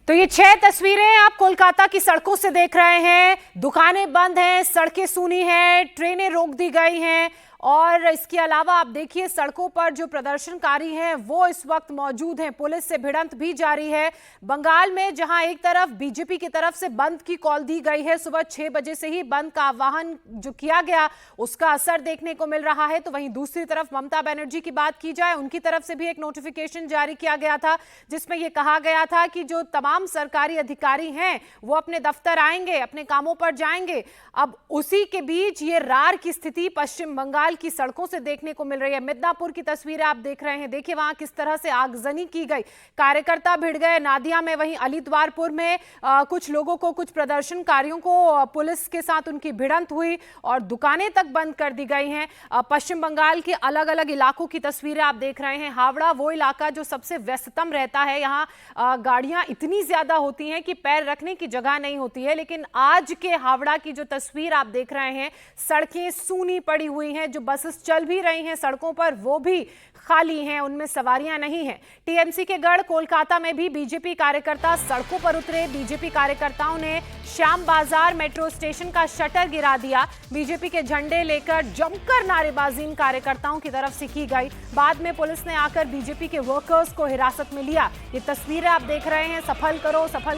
तो ये 6 तस्वीरें आप कोलकाता की सड़कों से देख रहे हैं। दुकानें बंद हैं, सड़कें सूनी हैं, ट्रेनें रोक दी गई हैं और इसके अलावा आप देखिए सड़कों पर जो प्रदर्शनकारी हैं वो इस वक्त मौजूद हैं। पुलिस से भिड़ंत भी जारी है। बंगाल में जहां एक तरफ बीजेपी की तरफ से बंद की कॉल दी गई है, सुबह 6 बजे से ही बंद का आह्वान जो किया गया उसका असर देखने को मिल रहा है, तो वहीं दूसरी तरफ ममता बनर्जी की बात की जाए, उनकी तरफ से भी एक नोटिफिकेशन जारी किया गया था जिसमें यह कहा गया था कि जो तमाम सरकारी अधिकारी हैं वो अपने दफ्तर आएंगे, अपने कामों पर जाएंगे। अब उसी के बीच ये रार की स्थिति पश्चिम बंगाल की सड़कों से देखने को मिल रही है। मिदनापुर की तस्वीरें आप देख रहे हैं, देखिए वहां किस तरह से आगजनी की गई, कार्यकर्ता भिड़ गए नादिया में। वहीं अलीद्वारपुर में कुछ लोगों को, कुछ प्रदर्शनकारियों को पुलिस के साथ उनकी भिड़ंत हुई और दुकानें तक बंद कर दी गई हैं। पश्चिम बंगाल के अलग अलग इलाकों की तस्वीरें आप देख रहे हैं। हावड़ा वो इलाका जो सबसे व्यस्ततम रहता है, यहाँ गाड़ियां इतनी ज्यादा होती हैं कि पैर रखने की जगह नहीं होती है, लेकिन आज के हावड़ा की जो तस्वीर आप देख रहे हैं, सड़कें सूनी पड़ी हुई हैं। जो बसेस चल भी रही हैं सड़कों पर वो भी खाली हैं, उनमें सवारियां नहीं हैं। टीएमसी के गढ़ कोलकाता में भी बीजेपी कार्यकर्ता सड़कों पर उतरे। बीजेपी कार्यकर्ताओं ने श्याम बाजार मेट्रो स्टेशन का शटर गिरा दिया। बीजेपी के झंडे लेकर जमकर नारेबाजी इन कार्यकर्ताओं की तरफ से की गई। बाद में पुलिस ने आकर बीजेपी के वर्कर्स को हिरासत में लिया। ये तस्वीरें आप देख रहे हैं, सफल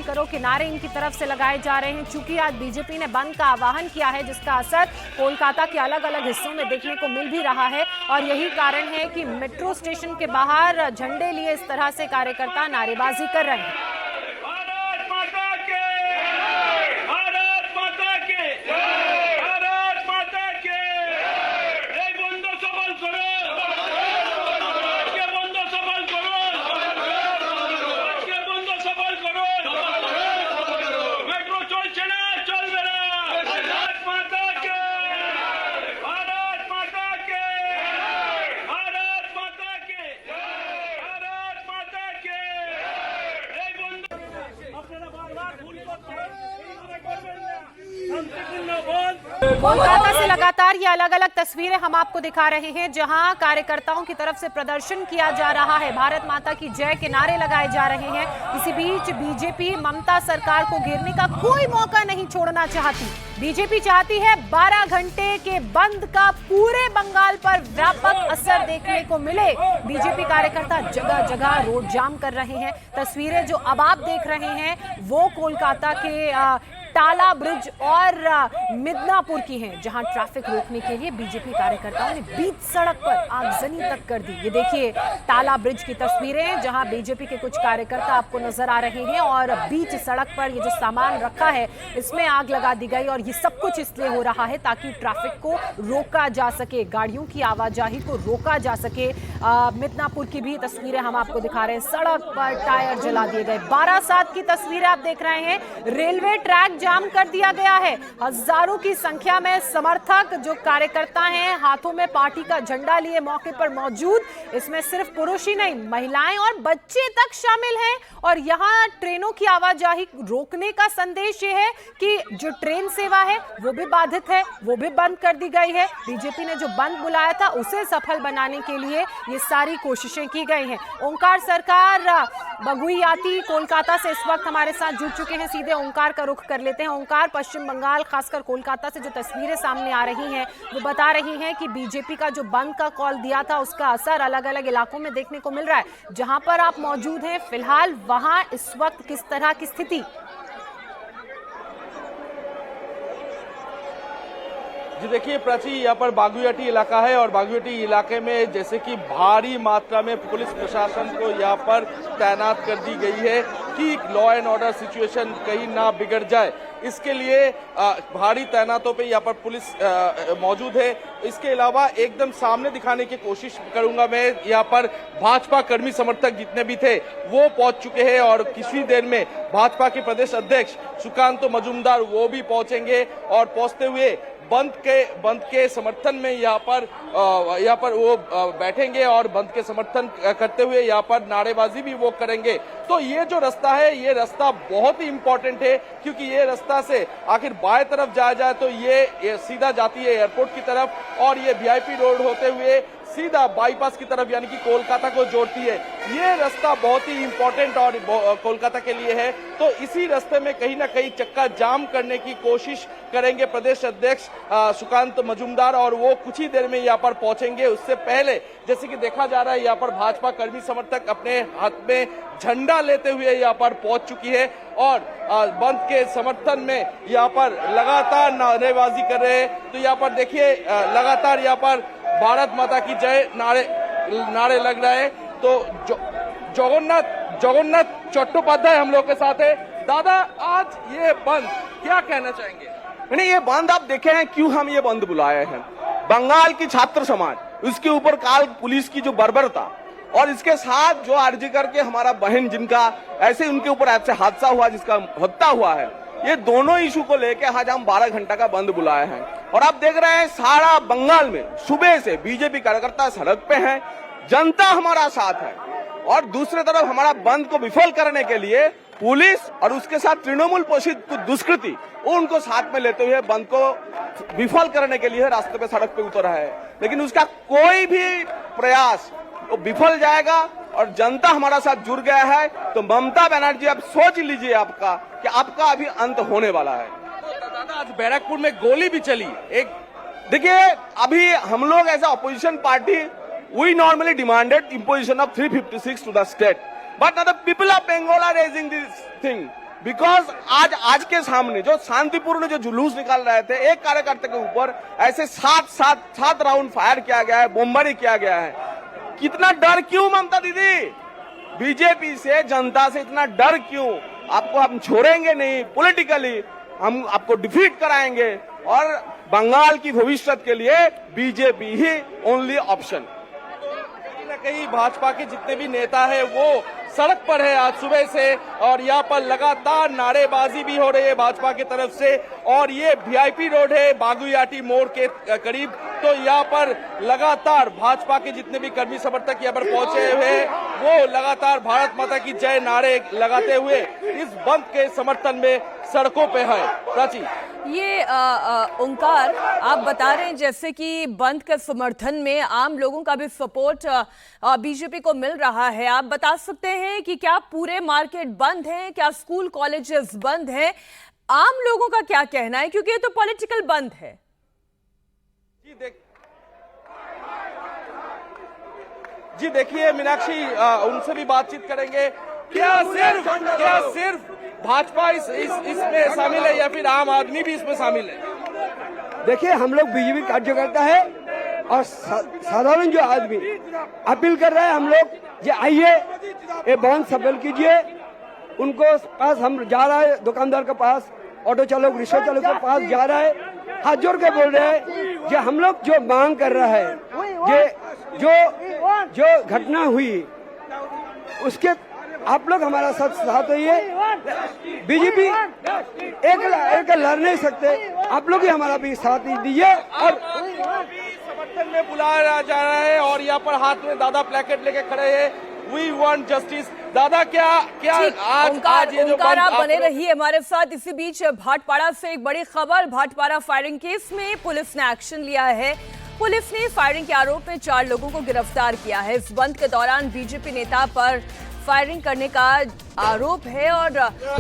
करो के नारे इनकी तरफ से लगाए जा रहे हैं। चूंकि आज बीजेपी ने बंद का आह्वान किया है जिसका असर कोलकाता के अलग अलग हिस्सों में देखने को मिल भी रहा है और यही कारण है कि मेट्रो स्टेशन के बाहर झंडे लिए इस तरह से कार्यकर्ता नारेबाजी कर रहे हैं। कोलकाता से लगातार ये अलग अलग तस्वीरें हम आपको दिखा रहे हैं जहां कार्यकर्ताओं की तरफ से प्रदर्शन किया जा रहा है, भारत माता की जय के नारे लगाए जा रहे हैं। इसी बीच बीजेपी ममता सरकार को घेरने का कोई मौका नहीं छोड़ना चाहती। बीजेपी चाहती है 12 घंटे के बंद का पूरे बंगाल पर व्यापक असर देखने को मिले। बीजेपी कार्यकर्ता जगह जगह रोड जाम कर रहे हैं। तस्वीरें जो अब आप देख रहे हैं वो कोलकाता के टाला ब्रिज और मिदनापुर की हैं, जहां ट्रैफिक रोकने के लिए बीजेपी कार्यकर्ताओं ने बीच सड़क पर आगजनी तक कर दी। ये देखिए टाला ब्रिज की तस्वीरें जहां बीजेपी के कुछ कार्यकर्ता आपको नजर आ रहे हैं और बीच सड़क पर ये जो सामान रखा है इसमें आग लगा दी गई और ये सब कुछ इसलिए हो रहा है ताकि ट्रैफिक को रोका जा सके, गाड़ियों की आवाजाही को रोका जा सके। मिदनापुर की भी तस्वीरें हम आपको दिखा रहे हैं, सड़क पर टायर जला दिए गए। 12/7 की तस्वीरें आप देख रहे हैं, रेलवे ट्रैक जाम कर दिया गया है। हजारों की संख्या में समर्थक जो कार्यकर्ता हैं हाथों में पार्टी का झंडा लिए मौके पर मौजूद। इसमें सिर्फ पुरुष ही नहीं, महिलाएं और बच्चे तक शामिल हैं और यहां ट्रेनों की आवाजाही रोकने का संदेश ये है कि जो ट्रेन सेवा है वो भी बाधित है, वो भी बंद कर दी गई है। बीजेपी ने जो बंद बुलाया था उसे सफल बनाने के लिए ये सारी कोशिशें की गई हैं। ओंकार सरकार बगुइयाती कोलकाता से इस वक्त हमारे साथ जुड़ चुके हैं, सीधे ओंकार का रुख कर लेते हैं। ओंकार, पश्चिम बंगाल खासकर कोलकाता से जो तस्वीरें सामने आ रही हैं वो बता रही हैं कि बीजेपी का जो बंद का कॉल दिया था उसका असर अलग अलग इलाकों में देखने को मिल रहा है। जहां पर आप मौजूद हैं फिलहाल वहां इस वक्त किस तरह की स्थिति? जी देखिए प्राची, यहाँ पर बागुइयाटी इलाका है और बागुइयाटी इलाके में जैसे कि भारी मात्रा में पुलिस प्रशासन को यहाँ पर तैनात कर दी गई है कि लॉ एंड ऑर्डर सिचुएशन कहीं ना बिगड़ जाए। इसके लिए भारी तैनातों पे यहाँ पर पुलिस मौजूद है। इसके अलावा एकदम सामने दिखाने की कोशिश करूंगा मैं, यहाँ पर भाजपा कर्मी समर्थक जितने भी थे वो पहुंच चुके हैं और किसी देर में भाजपा के प्रदेश अध्यक्ष सुकांत मजूमदार वो भी पहुंचेंगे और पहुंचते हुए बंद के समर्थन में यहाँ पर वो बैठेंगे और बंद के समर्थन करते हुए यहाँ पर नारेबाजी भी वो करेंगे। तो ये जो रास्ता है ये रास्ता बहुत ही इंपॉर्टेंट है क्योंकि ये रास्ता से आखिर बाएं तरफ जाया जाए तो ये सीधा जाती है एयरपोर्ट की तरफ और ये वीआईपी रोड होते हुए सीधा बाईपास की तरफ यानी कि कोलकाता को जोड़ती है। ये रास्ता बहुत ही इंपॉर्टेंट और कोलकाता के लिए है, तो इसी रास्ते में कहीं ना कहीं चक्का जाम करने की कोशिश करेंगे प्रदेश अध्यक्ष सुकांत मजूमदार, और वो कुछ ही देर में यहाँ पर पहुंचेंगे। उससे पहले जैसे कि देखा जा रहा है यहाँ पर भाजपा कर्मी समर्थक अपने हाथ में झंडा लेते हुए यहाँ पर पहुंच चुकी है और बंद के समर्थन में यहाँ पर लगातार नारेबाजी कर रहे हैं। तो यहाँ पर देखिए लगातार यहाँ पर भारत माता की जय नारे लग रहे हैं। तो जगन्नाथ चट्टोपाध्याय हम लोग के साथ है। दादा, आज ये बंद क्या कहना चाहेंगे? नहीं, ये बंद आप देखे हैं क्यों हम ये बंद बुलाए हैं। बंगाल की छात्र समाज, उसके ऊपर काल पुलिस की जो बर्बरता और इसके साथ जो आरजी करके हमारा बहन जिनका ऐसे उनके ऊपर ऐसे हादसा हुआ जिसका हत्या हुआ है, ये दोनों इशू को लेके आज हम 12 घंटा का बंद बुलाए हैं। और आप देख रहे हैं सारा बंगाल में सुबह से बीजेपी कार्यकर्ता सड़क पे हैं, जनता हमारा साथ है। और दूसरी तरफ हमारा बंद को विफल करने के लिए पुलिस और उसके साथ तृणमूल पोषित कुछ दुष्कृति उनको साथ में लेते हुए बंद को विफल करने के लिए रास्ते पे सड़क पे उतरा है। लेकिन उसका कोई भी प्रयास वो विफल जाएगा और जनता हमारा साथ जुड़ गया है। तो ममता बनर्जी, आप सोच लीजिए आपका कि आपका अभी अंत होने वाला है। तो दादा, आज बैरकपुर में गोली भी चली एक। देखिए, अभी हम लोग as opposition party we normally demanded imposition of 356 to the state, but now the people of Bengal are raising this thing because आज के सामने जो शांतिपूर्ण जो जुलूस निकाल रहे थे, एक कार्यकर्ता के ऊपर ऐसे सात राउंड फायर किया गया है, बमबारी किया गया है। कितना डर क्यों ममता दीदी? बीजेपी से, जनता से इतना डर क्यों? आपको हम छोड़ेंगे नहीं, पॉलिटिकली हम आपको डिफीट कराएंगे और बंगाल की भविष्य के लिए बीजेपी ही ओनली ऑप्शन। कहीं ना कहीं भाजपा के जितने भी नेता है वो सड़क पर है आज सुबह से, और यहाँ पर लगातार नारेबाजी भी हो रही है भाजपा की तरफ से। और ये वीआईपी रोड है बागुयाटी मोड़ के करीब, तो यहाँ पर लगातार भाजपा के जितने भी कर्मी समर्थक यहाँ पर पहुंचे हुए हैं, वो लगातार भारत माता की जय नारे लगाते हुए इस बंद के समर्थन में सड़कों पे है। प्राची, ये ओंकार, आप बता रहे हैं जैसे कि बंद के समर्थन में आम लोगों का भी सपोर्ट बीजेपी को मिल रहा है। आप बता सकते हैं कि क्या पूरे मार्केट बंद हैं, क्या स्कूल कॉलेजेस बंद हैं? आम लोगों का क्या कहना है, क्योंकि ये तो पॉलिटिकल बंद है। जी देखिए मीनाक्षी, उनसे भी बातचीत करेंगे। क्या सिर्फ भाजपा इसमें शामिल है या फिर आम आदमी भी इसमें शामिल है? देखिए, हम लोग बीजेपी कार्यकर्ता है और साधारण जो आदमी अपील कर रहे हैं, हम लोग ये आइए, ये बंद सफल कीजिए। उनको पास हम जा रहा है, दुकानदार के पास, ऑटो चालक, रिक्शा चालक के पास जा रहा है, हाथ जोड़ के बोल रहे हैं जो हम लोग जो मांग कर रहा है, ये जो घटना हुई उसके आप लोग हमारा साथ होइए। बीजेपी एक लड़ नहीं सकते, आप लोग ही हमारा भी साथ दीजिए। और समर्थन में बुलाया जा रहा है और यहाँ पर हाथ में दादा प्लेकेट लेके खड़े हैं, वी वांट जस्टिस। दादा, क्या आज ये जो ओंकार, आप बने रहिए हमारे साथ। इसी बीच भाटपाड़ा से एक बड़ी खबर। भाटपाड़ा फायरिंग केस में पुलिस ने एक्शन लिया है। पुलिस ने फायरिंग के आरोप में 4 लोगों को गिरफ्तार किया है। इस बंद के दौरान बीजेपी नेता पर फायरिंग करने का आरोप है और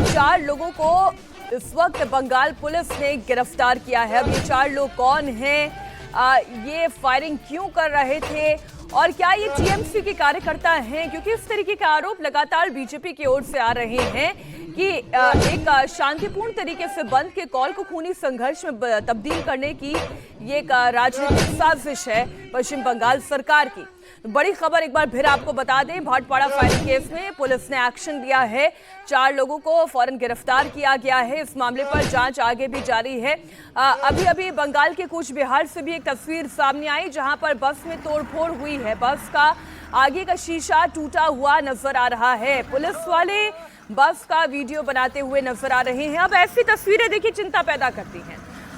4 लोगों को इस वक्त बंगाल पुलिस ने गिरफ्तार किया है। अब ये 4 लोग कौन हैं, ये फायरिंग क्यों कर रहे थे और क्या ये टीएमसी के कार्यकर्ता हैं, क्योंकि इस तरीके का आरोप लगातार बीजेपी की ओर से आ रहे हैं कि एक शांतिपूर्ण तरीके से बंद के कॉल को खूनी संघर्ष में तब्दील करने की ये एक राजनीतिक साजिश है पश्चिम बंगाल सरकार की। बड़ी खबर एक बार फिर आपको बता दें, भाटपाड़ा फायरिंग केस में पुलिस ने एक्शन लिया है। 4 लोगों को फौरन गिरफ्तार किया गया है। इस मामले पर जांच आगे भी जारी है। अभी बंगाल के कूच बिहार से भी एक तस्वीर सामने आई जहां पर बस में तोड़फोड़ हुई है। बस का आगे का शीशा टूटा हुआ नजर आ रहा है। पुलिस वाले बस का वीडियो बनाते हुए नजर आ रहे हैं। अब ऐसी तस्वीरें देखिए चिंता पैदा करती हैं,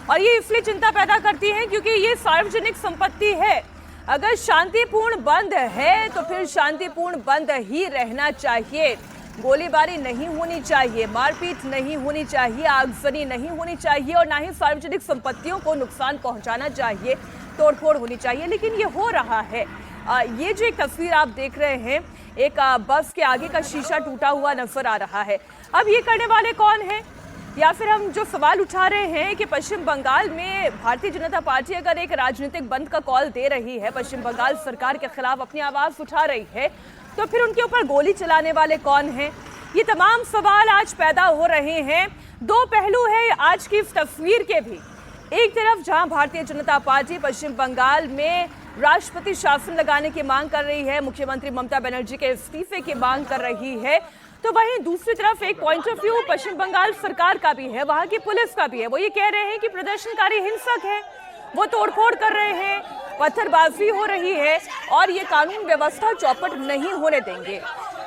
और ये इसलिए चिंता पैदा करती हैं क्योंकि ये सार्वजनिक संपत्ति है। अगर शांतिपूर्ण बंद है तो फिर शांतिपूर्ण बंद ही रहना चाहिए। गोलीबारी नहीं होनी चाहिए, मारपीट नहीं होनी चाहिए, आगजनी नहीं होनी चाहिए और ना ही सार्वजनिक संपत्तियों को नुकसान पहुंचाना चाहिए, तोड़फोड़ होनी चाहिए। लेकिन ये हो रहा है। ये जो एक तस्वीर आप देख रहे हैं, एक बस के आगे का शीशा टूटा हुआ नजर आ रहा है। अब ये करने वाले कौन हैं, या फिर हम जो सवाल उठा रहे हैं कि पश्चिम बंगाल में भारतीय जनता पार्टी अगर एक राजनीतिक बंद का कॉल दे रही है, पश्चिम बंगाल सरकार के खिलाफ अपनी आवाज उठा रही है, तो फिर उनके ऊपर गोली चलाने वाले कौन हैं? ये तमाम सवाल आज पैदा हो रहे हैं। दो पहलू है आज की इस तस्वीर के भी। एक तरफ जहां भारतीय जनता पार्टी पश्चिम बंगाल में राष्ट्रपति शासन लगाने की मांग कर रही है, मुख्यमंत्री ममता बनर्जी के इस्तीफे की मांग कर रही है, तो वहीं दूसरी तरफ एक पॉइंट ऑफ व्यू पश्चिम बंगाल सरकार का भी है, वहां की पुलिस का भी है। वो ये कह रहे हैं कि प्रदर्शनकारी हिंसक है, वो तोड़फोड़ कर रहे हैं, पत्थरबाजी हो रही है और ये कानून व्यवस्था चौपट नहीं होने देंगे।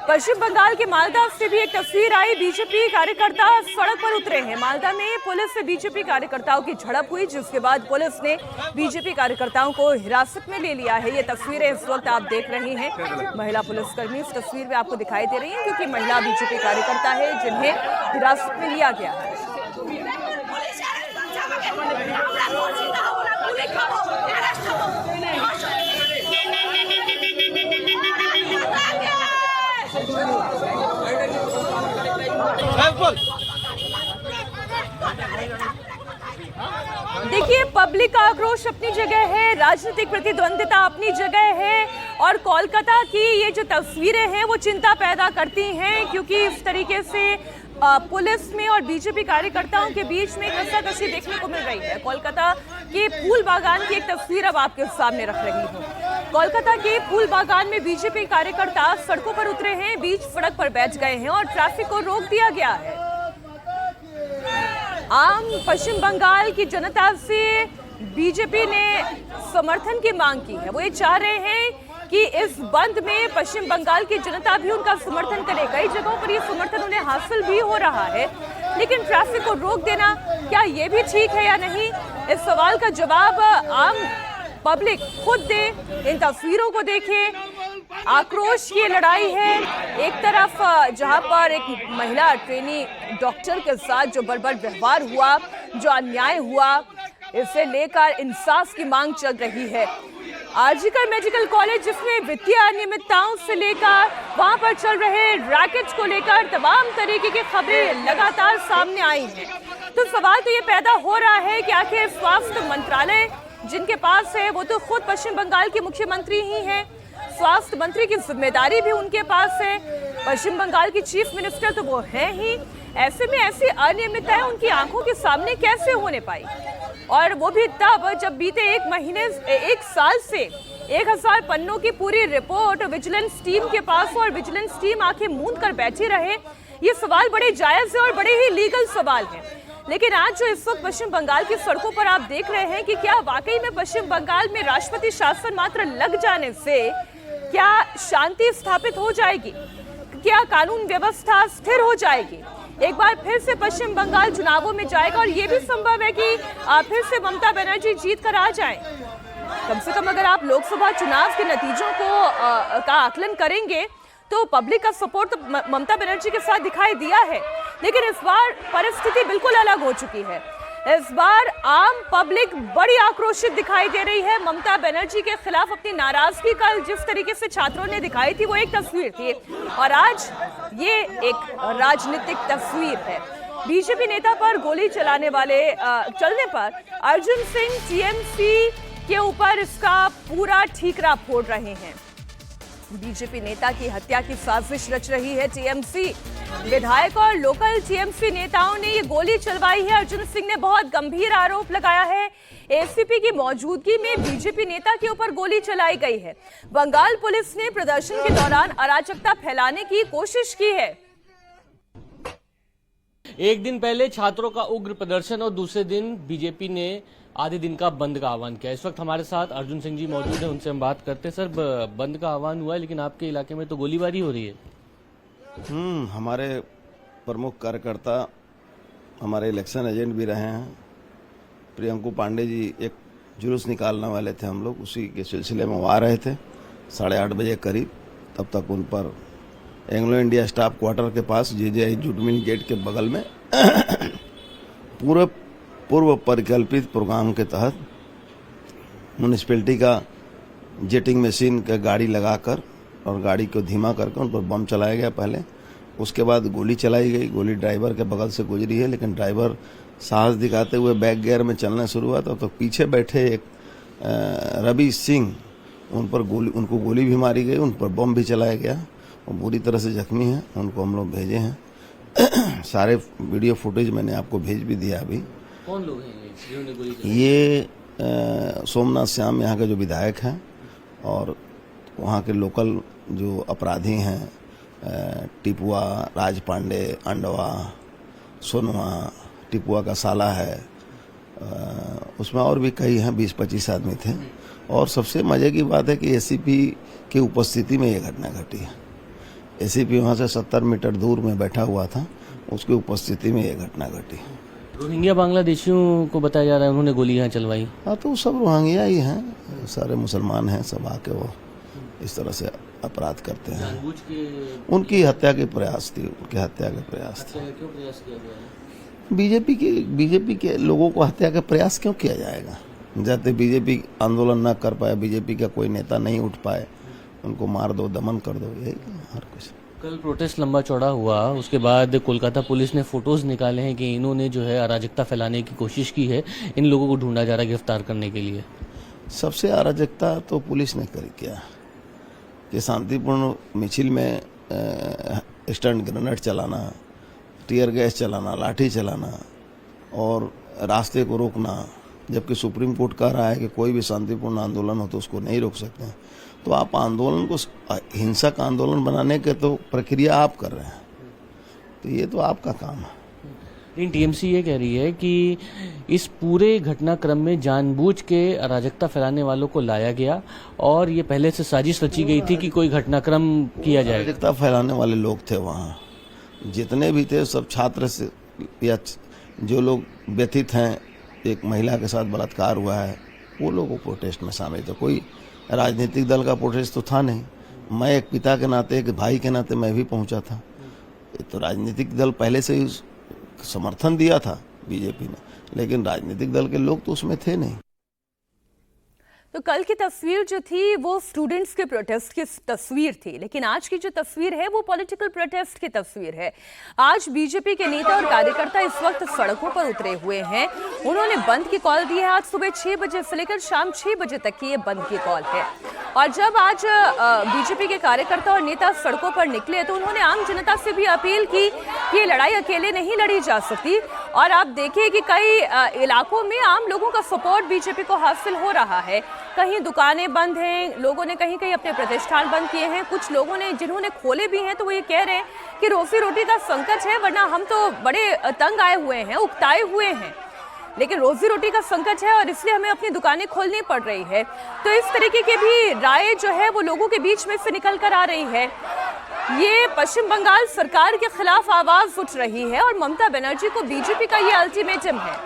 पश्चिम बंगाल के मालदा से भी एक तस्वीर आई, बीजेपी कार्यकर्ता सड़क पर उतरे हैं। मालदा में पुलिस से बीजेपी कार्यकर्ताओं की झड़प हुई, जिसके बाद पुलिस ने बीजेपी कार्यकर्ताओं को हिरासत में ले लिया है। ये तस्वीरें इस वक्त आप देख रहे हैं। महिला पुलिसकर्मी इस तस्वीर में आपको दिखाई दे रही है, क्योंकि महिला बीजेपी कार्यकर्ता है जिन्हें हिरासत में लिया गया है। देखिए, पब्लिक का आक्रोश अपनी जगह है, राजनीतिक प्रतिद्वंदिता अपनी जगह है, और कोलकाता की ये जो तस्वीरें हैं वो चिंता पैदा करती हैं, क्योंकि इस तरीके से पुलिस में और बीजेपी कार्यकर्ताओं के बीच में कसाकसी देखने को मिल रही है। कोलकाता के फूल बागान की एक तस्वीर अब आपके सामने रख रही हूँ। कोलकाता के फूल बागान में बीजेपी कार्यकर्ता सड़कों पर उतरे हैं, बीच सड़क पर बैठ गए हैं और ट्रैफिक को रोक दिया गया है। आम पश्चिम बंगाल की जनता से बीजेपी ने समर्थन की मांग की है। वो ये चाह रहे हैं कि इस बंद में पश्चिम बंगाल की जनता भी उनका समर्थन करे। कई जगहों पर ये समर्थन उन्हें हासिल भी हो रहा है, लेकिन ट्रैफिक को रोक देना क्या ये भी ठीक है या नहीं, इस सवाल का जवाब आम पब्लिक खुद दे। इन तस्वीरों को देखें, आक्रोश की लड़ाई है। एक तरफ जहां पर एक महिला ट्रेनी डॉक्टर के साथ जो बर्बर व्यवहार हुआ, जो अन्याय हुआ, इसे लेकर इंसाफ की मांग चल रही है। आरजीकर मेडिकल कॉलेज, जिसमें वित्तीय अनियमितताओं से लेकर वहां पर चल रहे रैकेट्स को लेकर तमाम तरीके की खबरें लगातार सामने आई हैं। तो सवाल तो ये पैदा हो रहा है कि आखिर स्वास्थ्य मंत्रालय जिनके पास है वो तो खुद पश्चिम बंगाल के मुख्यमंत्री ही हैं, स्वास्थ्य मंत्री की जिम्मेदारी भी उनके पास है, पश्चिम बंगाल की चीफ मिनिस्टर तो वो है ही। ऐसे में ऐसी अनियमितताएं उनकी आंखों के सामने कैसे होने पाई, और वो भी तब जब बीते एक साल से 1000 पन्नों की पूरी रिपोर्ट विजिलेंस टीम के पास, और विजिलेंस टीम आंखें मूंद कर बैठी रहे। ये सवाल बड़े जायज है और बड़े ही लीगल सवाल हैं। लेकिन आज जो इस वक्त पश्चिम बंगाल की सड़कों पर आप देख रहे हैं कि क्या वाकई में पश्चिम बंगाल में राष्ट्रपति शासन मात्र लग जाने से क्या शांति स्थापित हो जाएगी, क्या कानून व्यवस्था स्थिर हो जाएगी, एक बार फिर से पश्चिम बंगाल चुनावों में जाएगा, और ये भी संभव है कि फिर से ममता बनर्जी जीत कर आ जाएं। कम से कम अगर आप लोकसभा चुनाव के नतीजों का आकलन करेंगे तो पब्लिक का सपोर्ट तो ममता बनर्जी के साथ दिखाई दिया है, लेकिन इस बार परिस्थिति बिल्कुल अलग हो चुकी है। इस बार आम पब्लिक बड़ी आक्रोशित दिखाई दे रही है। ममता बनर्जी के खिलाफ अपनी नाराजगी कल जिस तरीके से छात्रों ने दिखाई थी वो एक तस्वीर थी, और आज ये एक राजनीतिक तस्वीर है। बीजेपी नेता पर गोली चलने पर अर्जुन सिंह टीएमसी के ऊपर इसका पूरा ठीकरा फोड़ रहे हैं। बीजेपी नेता की हत्या की साजिश रच रही है टीएमसी। विधायक और लोकल टीएमसी नेताओं ने ये गोली चलवाई है। अर्जुन सिंह ने बहुत गंभीर आरोप लगाया है, एसीपी की मौजूदगी में बीजेपी नेता के ऊपर गोली चलाई गई है। बंगाल पुलिस ने प्रदर्शन के दौरान अराजकता फैलाने की कोशिश की है। एक दिन पहले छात्रों का उग्र प्रदर्शन और दूसरे दिन बीजेपी ने आधे दिन का बंद का आह्वान किया। इस वक्त हमारे साथ अर्जुन सिंह जी मौजूद हैं, उनसे हम बात करते हैं। सर, बंद का आह्वान हुआ है, लेकिन आपके इलाके में तो गोलीबारी हो रही है। हमारे प्रमुख कार्यकर्ता हमारे इलेक्शन एजेंट भी रहे हैं, प्रियंकू पांडे जी एक जुलूस निकालने वाले थे, हम लोग उसी के सिलसिले में वो आ रहे थे 8:30 बजे करीब। तब तक उन पर एंग्लो इंडिया स्टाफ क्वार्टर के पास जेजेआई जूट मिल गेट के बगल में पूर्व परिकल्पित प्रोग्राम के तहत म्यूनिसिपैलिटी का जेटिंग मशीन का गाड़ी लगाकर और गाड़ी को धीमा करके उन पर बम चलाया गया पहले। उसके बाद गोली चलाई गई, गोली ड्राइवर के बगल से गुजरी है, लेकिन ड्राइवर साहस दिखाते हुए बैक गियर में चलना शुरू हुआ तो पीछे बैठे एक रवि सिंह, उनको गोली भी मारी गई, उन पर बम भी चलाया गया और बुरी तरह से जख्मी हैं। उनको हम लोग भेजे हैं। सारे वीडियो फुटेज मैंने आपको भेज भी दिया अभी। कौन लोग हैं जिन्होंने गोली चलाई? ये सोमनाथ श्याम यहाँ के जो विधायक हैं और वहाँ के लोकल जो अपराधी हैं, टिपुआ, राज पांडे, अंडवा, सोनवा, टिपुआ का साला है, उसमें और भी कई हैं, 20-25 आदमी थे। और सबसे मजे की बात है कि एसीपी की उपस्थिति में ये घटना घटी है। एसीपी वहाँ से 70 मीटर दूर में बैठा हुआ था, उसकी उपस्थिति में ये घटना घटी। रोहिंग्या बांग्लादेशियों को बताया जा रहा है उन्होंने गोली यहाँ चलवाई। हाँ, तो सब रोहिंग्या ही हैं, सारे मुसलमान हैं, सब आके वो इस तरह से अपराध करते हैं। जानबूझ के उनकी हत्या के प्रयास थी, उनकी हत्या के प्रयास थे। क्यों प्रयास किया गया है? बीजेपी के लोगों को हत्या का प्रयास क्यों किया जाएगा? जब तक बीजेपी आंदोलन न कर पाए, बीजेपी का कोई नेता नहीं उठ पाए, उनको मार दो, दमन कर दो, यही हर कुछ। कल प्रोटेस्ट लंबा चौड़ा हुआ, उसके बाद कोलकाता पुलिस ने फोटोज निकाले हैं कि इन्होंने जो है अराजकता फैलाने की कोशिश की है। इन लोगों को ढूंढा जा रहा है गिरफ्तार करने के लिए। सबसे अराजकता तो पुलिस ने किया कि शांतिपूर्ण मिছিল में स्टंट ग्रेनेड चलाना, टीयर गैस चलाना, लाठी चलाना और रास्ते को रोकना, जबकि सुप्रीम कोर्ट कह रहा है कि कोई भी शांतिपूर्ण आंदोलन हो तो उसको नहीं रोक सकते हैं। तो आप आंदोलन को हिंसक आंदोलन बनाने के तो प्रक्रिया आप कर रहे हैं, तो ये तो आपका काम है। लेकिन टीएमसी ये कह रही है कि इस पूरे घटनाक्रम में जानबूझ के अराजकता फैलाने वालों को लाया गया और ये पहले से साजिश रची गई थी कि कोई घटनाक्रम किया जाए। अराजकता फैलाने वाले लोग थे वहाँ, जितने भी थे सब छात्र से या जो लोग व्यथित हैं, एक महिला के साथ बलात्कार हुआ है, वो लोग प्रोटेस्ट में शामिल थे। कोई राजनीतिक दल का प्रोटेस्ट तो था नहीं। मैं एक पिता के नाते, एक भाई के नाते मैं भी पहुंचा था। तो राजनीतिक दल पहले से ही समर्थन दिया था बीजेपी ने, लेकिन राजनीतिक दल के लोग तो उसमें थे नहीं। तो कल की तस्वीर जो थी वो स्टूडेंट्स के प्रोटेस्ट की तस्वीर थी, लेकिन आज की जो तस्वीर है वो पॉलिटिकल प्रोटेस्ट की तस्वीर है। आज बीजेपी के नेता और कार्यकर्ता इस वक्त सड़कों पर उतरे हुए हैं। उन्होंने बंद की कॉल दी है। आज सुबह 6 बजे से लेकर शाम 6 बजे तक की ये बंद की कॉल है। और जब आज बीजेपी के कार्यकर्ता और नेता सड़कों पर निकले तो उन्होंने आम जनता से भी अपील की कि ये लड़ाई अकेले नहीं लड़ी जा सकती। और आप देखिए कि कई इलाकों में आम लोगों का सपोर्ट बीजेपी को हासिल हो रहा है। कहीं दुकानें बंद हैं, लोगों ने कहीं कहीं अपने प्रतिष्ठान बंद किए हैं। कुछ लोगों ने जिन्होंने खोले भी हैं तो वो ये कह रहे हैं कि रोजी रोटी का संकट है, वरना हम तो बड़े तंग आए हुए हैं, उकताए हुए हैं, लेकिन रोजी रोटी का संकट है और इसलिए हमें अपनी दुकानें खोलनी पड़ रही है। तो इस तरीके की भी राय जो है वो लोगों के बीच में से निकल कर आ रही है। ये पश्चिम बंगाल सरकार के खिलाफ आवाज उठ रही है और ममता बनर्जी को बीजेपी का ये अल्टीमेटम है।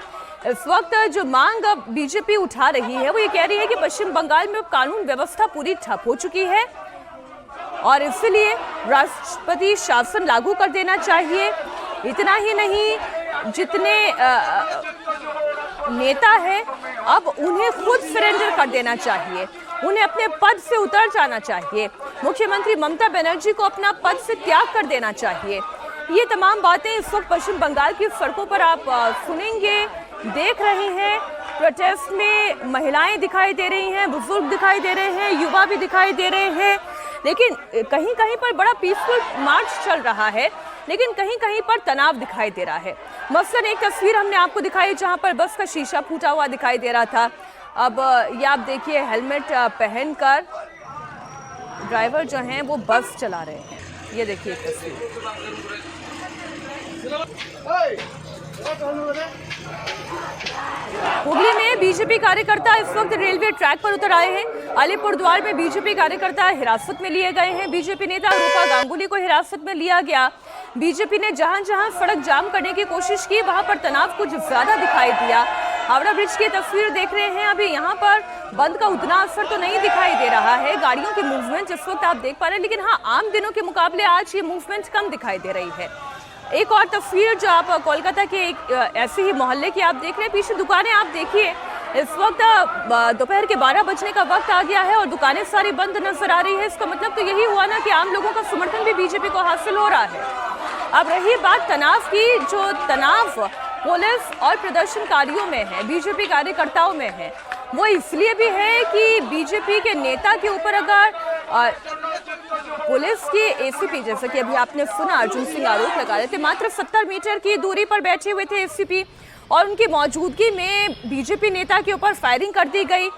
इस वक्त जो मांग बीजेपी उठा रही है वो ये कह रही है कि पश्चिम बंगाल में कानून व्यवस्था पूरी ठप हो चुकी है और इसलिए राष्ट्रपति शासन लागू कर देना चाहिए। इतना ही नहीं, जितने नेता है अब उन्हें खुद सरेंडर कर देना चाहिए, उन्हें अपने पद से उतर जाना चाहिए। मुख्यमंत्री ममता बनर्जी को अपना पद से त्याग कर देना चाहिए। ये तमाम बातें इस वक्त पश्चिम बंगाल की सड़कों पर आप सुनेंगे, देख रहे हैं। प्रोटेस्ट में महिलाएं दिखाई दे रही हैं, बुजुर्ग दिखाई दे रहे हैं, युवा भी दिखाई दे रहे हैं। लेकिन कहीं कहीं पर बड़ा पीसफुल मार्च चल रहा है, लेकिन कहीं कहीं पर तनाव दिखाई दे रहा है। मसलन एक तस्वीर हमने आपको दिखाई जहां पर बस का शीशा फूटा हुआ दिखाई दे रहा था। अब ये आप देखिए, हेलमेट पहनकर ड्राइवर जो हैं वो बस चला रहे हैं। ये देखिए तस्वीर। हुगली में बीजेपी कार्यकर्ता इस वक्त रेलवे ट्रैक पर उतर आए हैं। अलीपुरद्वार में बीजेपी कार्यकर्ता हिरासत में लिए गए हैं। बीजेपी नेता रूपा गांगुली को हिरासत में लिया गया। बीजेपी ने जहां जहां सड़क जाम करने की कोशिश की वहां पर तनाव कुछ ज्यादा दिखाई दिया। हावड़ा ब्रिज की तस्वीर देख रहे हैं। अभी यहाँ पर बंद का उतना असर तो नहीं दिखाई दे रहा है, गाड़ियों की मूवमेंट इस वक्त आप देख पा रहे हैं, लेकिन हाँ, आम दिनों के मुकाबले आज ये मूवमेंट कम दिखाई दे रही है। एक और तस्वीर जो आप कोलकाता के एक ऐसे ही मोहल्ले की आप देख रहे हैं, पीछे दुकानें आप देखिए, इस वक्त दोपहर के 12 बजने का वक्त आ गया है और दुकानें सारी बंद नजर आ रही है। इसका मतलब तो यही हुआ ना कि आम लोगों का समर्थन भी बीजेपी को हासिल हो रहा है। अब रही बात तनाव की, जो तनाव पुलिस और प्रदर्शनकारियों में है, बीजेपी कार्यकर्ताओं में है, वो इसलिए भी है कि बीजेपी के नेता के ऊपर अगर पुलिस के एसीपी, जैसे कि अभी आपने सुना, अर्जुन सिंह आरोप लगा रहे थे, मात्र 70 मीटर की दूरी पर बैठे हुए थे एसीपी और उनकी मौजूदगी में बीजेपी नेता के ऊपर फायरिंग कर दी गई।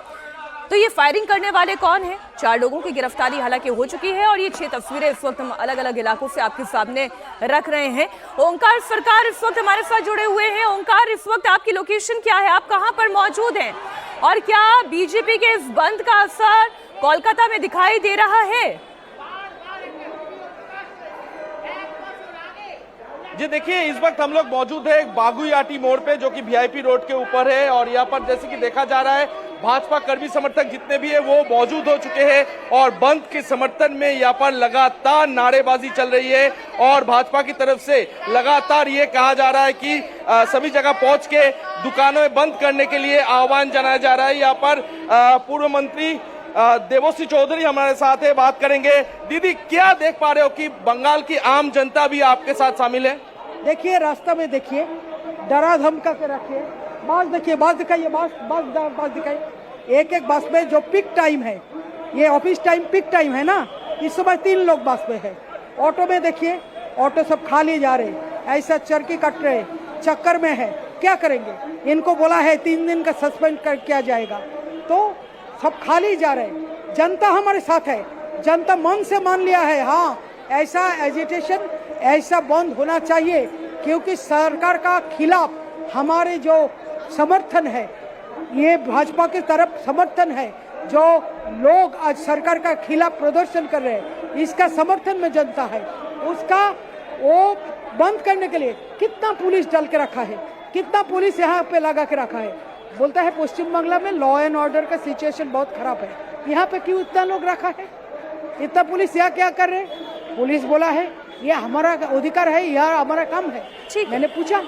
तो ये फायरिंग करने वाले कौन हैं? 4 लोगों की गिरफ्तारी हालांकि हो चुकी है और ये 6 तस्वीरें इस वक्त हम अलग अलग इलाकों से आपके सामने रख रहे हैं। ओंकार सरकार इस वक्त हमारे साथ जुड़े हुए हैं। ओंकार, इस वक्त आपकी लोकेशन क्या है, आप कहां पर मौजूद हैं और क्या बीजेपी के इस बंद का असर कोलकाता में दिखाई दे रहा है? जी देखिए, इस वक्त हम लोग मौजूद है बागुयाटी मोड़ पे, जो कि वीआईपी रोड के ऊपर है और यहाँ पर जैसे कि देखा जा रहा है भाजपा कर्मी समर्थक जितने भी है वो मौजूद हो चुके हैं और बंद के समर्थन में यहाँ पर लगातार नारेबाजी चल रही है और भाजपा की तरफ से लगातार ये कहा जा रहा है कि सभी जगह पहुंच के दुकानें बंद करने के लिए आह्वान जनाया जा रहा है। यहाँ पर पूर्व मंत्री देवोश्री चौधरी हमारे साथ है, बात करेंगे। दीदी, क्या देख पा रहे हो कि बंगाल की आम जनता भी आपके साथ शामिल है? देखिए, रास्ता में देखिए, डरा धमका के रखिए, बस देखिए, बस दिखाइए, बस दिखाइए। एक बस में जो पिक टाइम है, ये ऑफिस टाइम पिक टाइम है ना, इस समय 3 लोग बस में है। ऑटो में देखिए, ऑटो सब खाली जा रहे, ऐसा चरखी कट रहे, चक्कर में है, क्या करेंगे? इनको बोला है 3 दिन का सस्पेंड कर किया जाएगा, तो सब खाली जा रहे। जनता हमारे साथ है, जनता मन से मान लिया है। हाँ, ऐसा एजिटेशन, ऐसा बंद होना चाहिए, क्योंकि सरकार का खिलाफ हमारे जो समर्थन है, ये भाजपा की तरफ समर्थन है। जो लोग आज सरकार का खिलाफ प्रदर्शन कर रहे हैं, इसका समर्थन में जनता है। उसका वो बंद करने के लिए कितना पुलिस डाल के रखा है, कितना पुलिस यहाँ पे लगा के रखा है। बोलता है पश्चिम बांग्ला में लॉ एंड ऑर्डर का सिचुएशन बहुत खराब है, यहाँ पे क्यों इतना लोग रखा है, इतना पुलिस यहाँ क्या कर रहे हैं? पुलिस बोला है ये हमारा अधिकार है, यह हमारा काम है। ठीक, मैंने पूछा,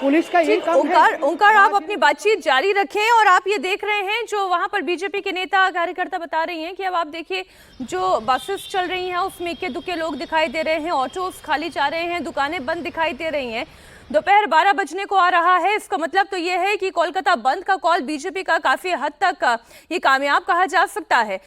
पुलिस का यही काम है। ओंकार, आप अपनी बातचीत जारी रखें और आप ये देख रहे हैं जो वहां पर बीजेपी के नेता कार्यकर्ता बता रही हैं कि अब आप देखिए जो बसेस चल रही हैं उसमें इक्के दुक्के लोग दिखाई दे रहे हैं, ऑटोस खाली जा रहे हैं, दुकानें बंद दिखाई दे रही हैं। दोपहर 12 बजने को आ रहा है, इसका मतलब तो ये है कि कोलकाता बंद का कॉल बीजेपी का काफी हद तक ये कामयाब कहा जा सकता है।